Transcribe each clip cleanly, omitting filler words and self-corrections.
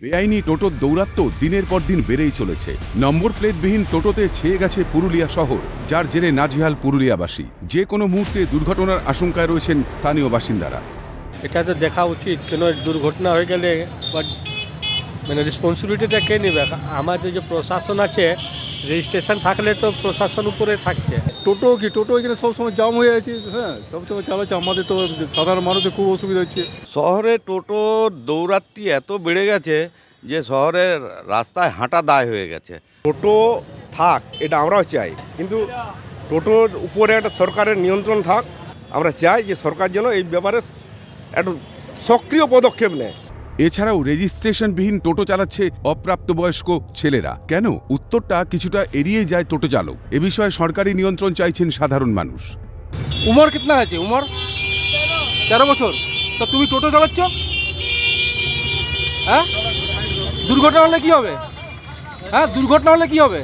বেআইনি টোটোর দৌরাত্ম্য দিনের পর দিন বেড়েই চলেছে। নম্বর প্লেটবিহীন টোটোতে ছেয়ে গেছে পুরুলিয়া শহর, যার জেরে নাজেহাল পুরুলিয়াবাসী। যে কোনো মুহূর্তে দুর্ঘটনার আশঙ্কায় রয়েছেন স্থানীয় বাসিন্দারা। এটা তো দেখা উচিত, কেন দুর্ঘটনা হয়ে গেলে মানে রেসপন্সিবিলিটিটা কে নেবে? আমাদের যে প্রশাসন আছে, রেজিস্ট্রেশন থাকলে তো প্রশাসন উপরে থাকছে। টোটো এখানে সবসময় জাম হয়ে আছে। হ্যাঁ, সবসময় চালাচ্ছে, আমাদের তো সাধারণ মানুষের খুব অসুবিধা হচ্ছে। শহরে টোটো দৌরাত্ম্য এত বেড়ে গেছে যে শহরের রাস্তায় হাঁটা দায় হয়ে গেছে। টোটো থাক, এটা আমরাও চাই, কিন্তু টোটোর উপরে একটা সরকারের নিয়ন্ত্রণ থাক। আমরা চাই যে সরকার যেন এই ব্যাপারে একটু সক্রিয় পদক্ষেপ নেয়। এছাড়াও রেজিস্ট্রেশনবিহীন টোটো চালাচ্ছে অপ্রাপ্তবয়স্ক ছেলেরা। কেন? উত্তরটা কিছুটা এড়িয়ে যায় টোটো চালক। এ বিষয়ে সরকারি নিয়ন্ত্রণ চাইছেন সাধারণ মানুষ। উমর কিতনা আছে? উমর 13 বছর। তো তুমি টোটো চালাচ্ছ? হ্যাঁ, দুর্ঘটনা হলে কি হবে? হ্যাঁ, দুর্ঘটনা হলে কি হবে?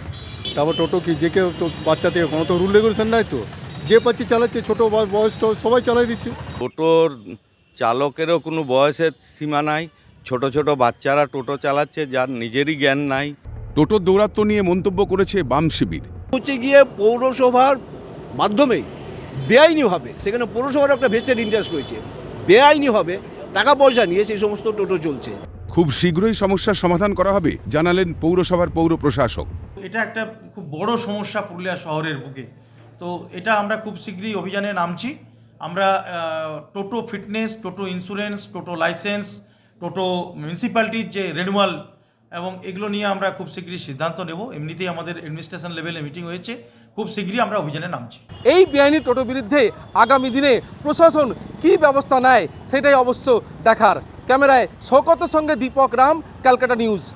তারপর টোটো কি যে কেউ তো বাচ্চা থেকে কোনো তো রুল রেগুলেশন নাই, তো যে পাচ্ছে চালাচ্ছে, ছোটো বয়স সবাই চালাই দিচ্ছে। টোটোর চালকেরও কোনো বয়সের সীমা নাই। ছোট ছোট বাচ্চারা টোটো চালাচ্ছে, যার নিজেরই জ্ঞান নাই। টোটোর দৌরাত্ম্য নিয়ে মন্তব্য করেছে বাম শিবির। হচ্ছে গিয়ে পৌরসভার মাধ্যমেই বেআইনিভাবে, সেখানে পৌরসভার একটা ভেস্টেড ইন্টারেস্ট রয়েছে, বেআইনিভাবে টাকা পয়সা নিয়ে সেই সমস্ত টোটো চলছে। খুব শীঘ্রই সমস্যার সমাধান করা হবে জানালেন পৌরসভার পৌর প্রশাসক। এটা একটা খুব বড় সমস্যা পুরুলিয়া শহরের বুকে। তো এটা আমরা খুব শীঘ্রই অভিযানে নামছি। আমরা টোটো ফিটনেস, টোটো ইন্স্যুরেন্স, টোটো লাইসেন্স, টোটো মিউনিসিপ্যালিটির যে রেনুয়াল এবং এগুলো নিয়ে আমরা খুব শীঘ্রই সিদ্ধান্ত নেব। এমনিতেই আমাদের অ্যাডমিনিস্ট্রেশন লেভেলে মিটিং হয়েছে, খুব শীঘ্রই আমরা অভিযানে নামছি। এই বেআইনি টোটো বিরুদ্ধে আগামী দিনে প্রশাসন কি ব্যবস্থা নেয় সেটাই অবশ্য দেখার। ক্যামেরায় শওকতের সঙ্গে দীপক রাম, ক্যালকাটা নিউজ।